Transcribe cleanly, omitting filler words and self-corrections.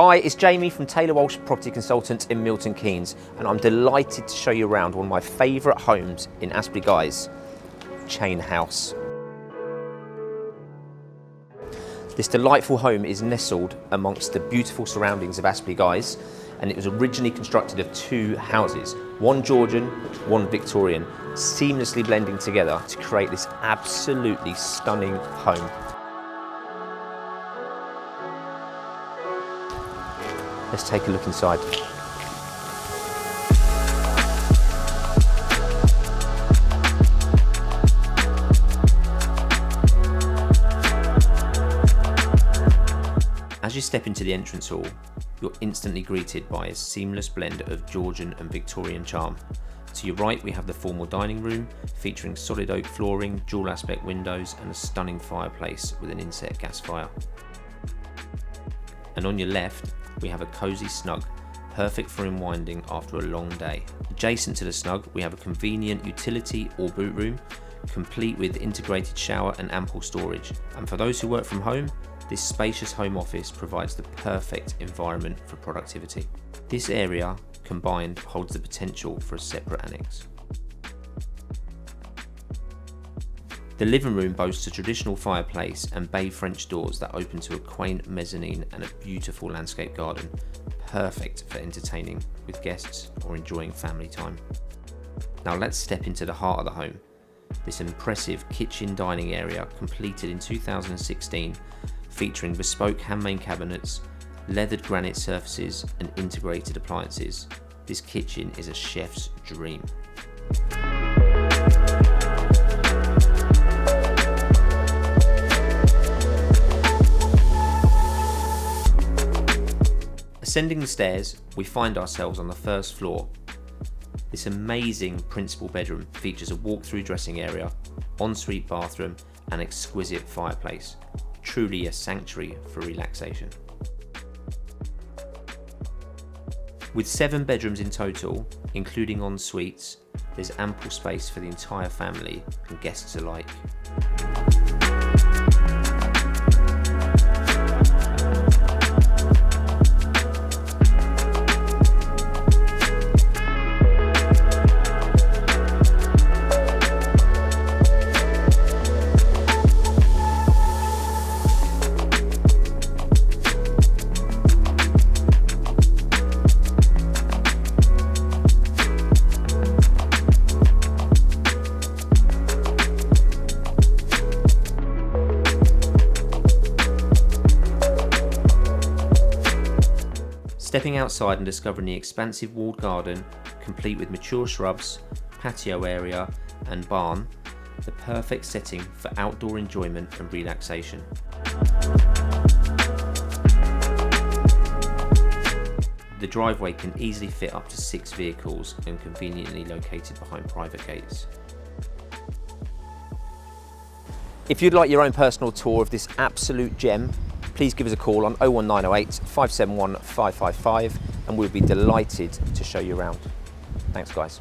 Hi, it's Jamie from Taylor Walsh Property Consultants in Milton Keynes, and I'm delighted to show you around one of my favourite homes in Aspley Guise, Chain House. This delightful home is nestled amongst the beautiful surroundings of Aspley Guise, and it was originally constructed of two houses, one Georgian, one Victorian, seamlessly blending together to create this absolutely stunning home. Let's take a look inside. As you step into the entrance hall, you're instantly greeted by a seamless blend of Georgian and Victorian charm. To your right, we have the formal dining room, featuring solid oak flooring, dual aspect windows, and a stunning fireplace with an inset gas fire. And on your left, we have a cosy snug, perfect for unwinding after a long day. Adjacent to the snug, we have a convenient utility or boot room, complete with integrated shower and ample storage. And for those who work from home, this spacious home office provides the perfect environment for productivity. This area, combined, holds the potential for a separate annex. The living room boasts a traditional fireplace and bay French doors that open to a quaint mezzanine and a beautiful landscape garden, perfect for entertaining with guests or enjoying family time. Now let's step into the heart of the home. This impressive kitchen dining area, completed in 2016, featuring bespoke handmade cabinets, leathered granite surfaces and integrated appliances. This kitchen is a chef's dream. Ascending the stairs, we find ourselves on the first floor. This amazing principal bedroom features a walk-through dressing area, ensuite bathroom and exquisite fireplace. Truly a sanctuary for relaxation. With 7 bedrooms in total, including en suites, there's ample space for the entire family and guests alike. Stepping outside and discovering the expansive walled garden, complete with mature shrubs, patio area and barn, the perfect setting for outdoor enjoyment and relaxation. The driveway can easily fit up to 6 vehicles and conveniently located behind private gates. If you'd like your own personal tour of this absolute gem, please give us a call on 01908 571 555 and we'll be delighted to show you around. Thanks guys.